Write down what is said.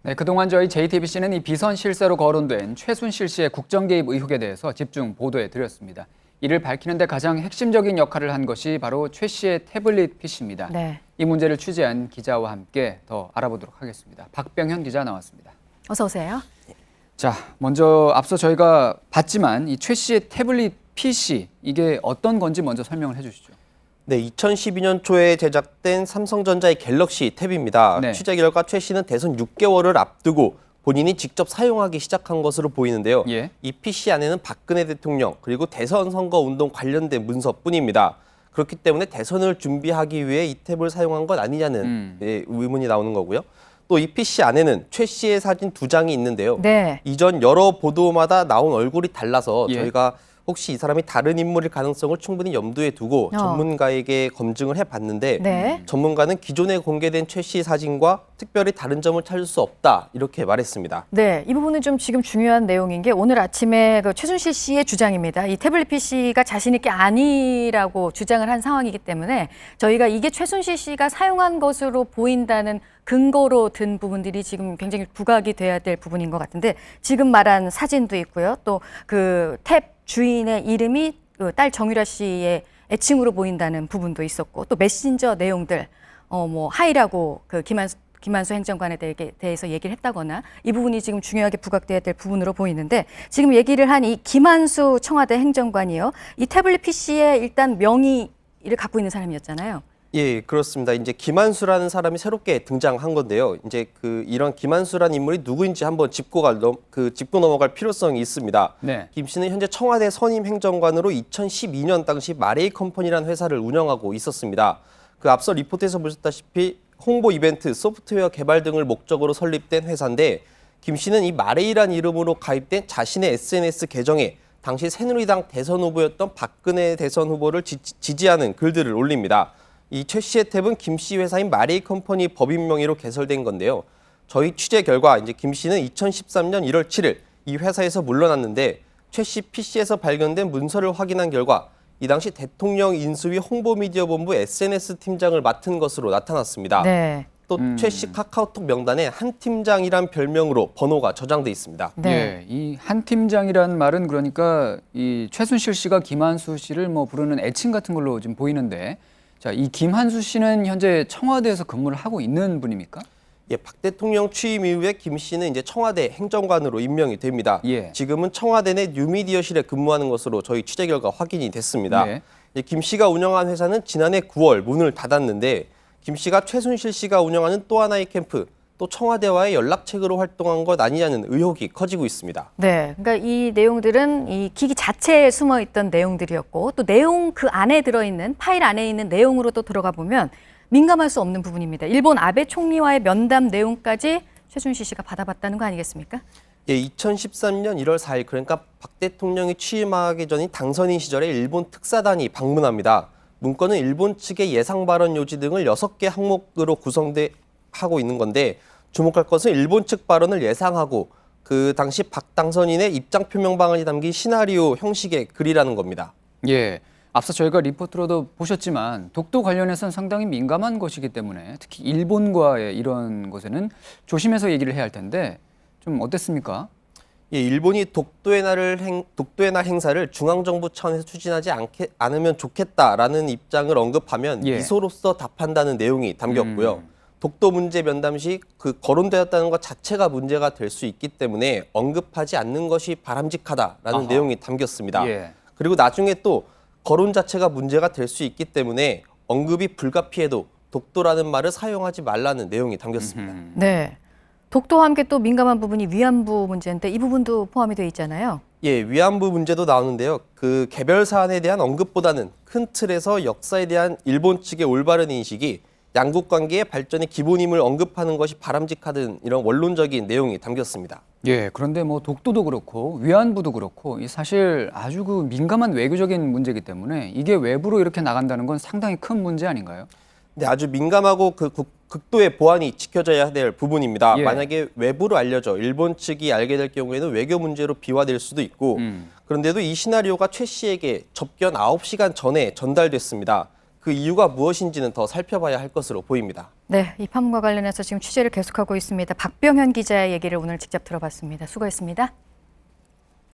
네, 그동안 저희 JTBC는 이 비선 실세로 거론된 최순실 씨의 국정 개입 의혹에 대해서 집중 보도해 드렸습니다. 이를 밝히는 데 가장 핵심적인 역할을 한 것이 바로 최 씨의 태블릿 PC입니다. 네. 이 문제를 취재한 기자와 함께 더 알아보도록 하겠습니다. 박병현 기자 나왔습니다. 어서 오세요. 자, 먼저 앞서 저희가 봤지만 이 최 씨의 태블릿 PC, 이게 어떤 건지 먼저 설명을 해주시죠. 네, 2012년 초에 제작된 삼성전자의 갤럭시 탭입니다. 네. 취재 결과 최 씨는 대선 6개월을 앞두고 본인이 직접 사용하기 시작한 것으로 보이는데요. 예. 이 PC 안에는 박근혜 대통령 그리고 대선 선거 운동 관련된 문서뿐입니다. 그렇기 때문에 대선을 준비하기 위해 이 탭을 사용한 것 아니냐는 의문이 나오는 거고요. 또 이 PC 안에는 최 씨의 사진 2장이 있는데요. 네. 이전 여러 보도마다 나온 얼굴이 달라서 예. 저희가 혹시 이 사람이 다른 인물일 가능성을 충분히 염두에 두고 전문가에게 검증을 해봤는데 네. 전문가는 기존에 공개된 최 씨 사진과 특별히 다른 점을 찾을 수 없다 이렇게 말했습니다. 네, 이 부분은 좀 지금 중요한 내용인 게 오늘 아침에 그 최순실 씨의 주장입니다. 이 태블릿 PC가 자신의 게 아니라고 주장을 한 상황이기 때문에 저희가 이게 최순실 씨가 사용한 것으로 보인다는 근거로 든 부분들이 지금 굉장히 부각이 돼야 될 부분인 것 같은데 지금 말한 사진도 있고요. 또 그 탭 주인의 이름이 그 딸 정유라 씨의 애칭으로 보인다는 부분도 있었고 또 메신저 내용들 뭐 하이라고 그 김한수 행정관에 대해서 얘기를 했다거나 이 부분이 지금 중요하게 부각돼야 될 부분으로 보이는데 지금 얘기를 한 이 김한수 청와대 행정관이요. 이 태블릿 PC의 일단 명의를 갖고 있는 사람이었잖아요. 예, 그렇습니다. 이제 김한수라는 사람이 새롭게 등장한 건데요. 이제 이런 김한수라는 인물이 누구인지 한번 짚고 넘어갈 필요성이 있습니다. 네. 김 씨는 현재 청와대 선임 행정관으로 2012년 당시 마레이 컴퍼니라는 회사를 운영하고 있었습니다. 그 앞서 리포트에서 보셨다시피 홍보 이벤트, 소프트웨어 개발 등을 목적으로 설립된 회사인데 김 씨는 이 마레이란 이름으로 가입된 자신의 SNS 계정에 당시 새누리당 대선 후보였던 박근혜 대선 후보를 지지하는 글들을 올립니다. 이 최 씨의 탭은 김 씨 회사인 마레이 컴퍼니 법인 명의로 개설된 건데요. 저희 취재 결과 이제 김 씨는 2013년 1월 7일 이 회사에서 물러났는데 최 씨 PC에서 발견된 문서를 확인한 결과 이 당시 대통령 인수위 홍보미디어본부 SNS 팀장을 맡은 것으로 나타났습니다. 네. 또 최 씨 카카오톡 명단에 한 팀장이란 별명으로 번호가 저장돼 있습니다. 네. 예, 이 한 팀장이라는 말은 그러니까 이 최순실 씨가 김한수 씨를 뭐 부르는 애칭 같은 걸로 지금 보이는데, 자, 이 김한수 씨는 현재 청와대에서 근무를 하고 있는 분입니까? 예, 박 대통령 취임 이후에 김 씨는 이제 청와대 행정관으로 임명이 됩니다. 예. 지금은 청와대 내 뉴미디어실에 근무하는 것으로 저희 취재 결과 확인이 됐습니다. 네. 김 씨가 운영한 회사는 지난해 9월 문을 닫았는데 김 씨가 최순실 씨가 운영하는 또 하나의 캠프, 또 청와대와의 연락책으로 활동한 것 아니냐는 의혹이 커지고 있습니다. 네, 그러니까 이 내용들은 이 기기 자체에 숨어 있던 내용들이었고 또 내용 그 안에 들어있는 파일 안에 있는 내용으로 또 들어가 보면 민감할 수 없는 부분입니다. 일본 아베 총리와의 면담 내용까지 최순실 씨가 받아봤다는 거 아니겠습니까? 예, 2013년 1월 4일 그러니까 박 대통령이 취임하기 전인 당선인 시절에 일본 특사단이 방문합니다. 문건은 일본 측의 예상 발언 요지 등을 6개 항목으로 구성하고 있는 건데 주목할 것은 일본 측 발언을 예상하고 그 당시 박 당선인의 입장 표명 방안이 담긴 시나리오 형식의 글이라는 겁니다. 예, 앞서 저희가 리포트로도 보셨지만 독도 관련해서는 상당히 민감한 것이기 때문에 특히 일본과의 이런 것에는 조심해서 얘기를 해야 할 텐데 좀 어땠습니까? 예, 일본이 독도의 날 행사를 중앙정부 차원에서 추진하지 않으면 좋겠다라는 입장을 언급하면 예. 미소로써 답한다는 내용이 담겼고요. 독도 문제 면담 시 거론되었다는 것 자체가 문제가 될 수 있기 때문에 언급하지 않는 것이 바람직하다라는 내용이 담겼습니다. 예. 그리고 나중에 또 거론 자체가 문제가 될 수 있기 때문에 언급이 불가피해도 독도라는 말을 사용하지 말라는 내용이 담겼습니다. 네. 독도와 함께 또 민감한 부분이 위안부 문제인데 이 부분도 포함이 돼 있잖아요. 예, 위안부 문제도 나오는데요. 그 개별 사안에 대한 언급보다는 큰 틀에서 역사에 대한 일본 측의 올바른 인식이 양국 관계의 발전의 기본임을 언급하는 것이 바람직하든 이런 원론적인 내용이 담겼습니다. 예, 그런데 뭐 독도도 그렇고 위안부도 그렇고 이 사실 아주 그 민감한 외교적인 문제이기 때문에 이게 외부로 이렇게 나간다는 건 상당히 큰 문제 아닌가요? 네, 아주 민감하고 극도의 보안이 지켜져야 될 부분입니다. 예. 만약에 외부로 알려져 일본 측이 알게 될 경우에는 외교 문제로 비화될 수도 있고 그런데도 이 시나리오가 최 씨에게 접견 9시간 전에 전달됐습니다. 그 이유가 무엇인지는 더 살펴봐야 할 것으로 보입니다. 네, 이 파문과 관련해서 지금 취재를 계속하고 있습니다. 박병현 기자의 얘기를 오늘 직접 들어봤습니다. 수고했습니다.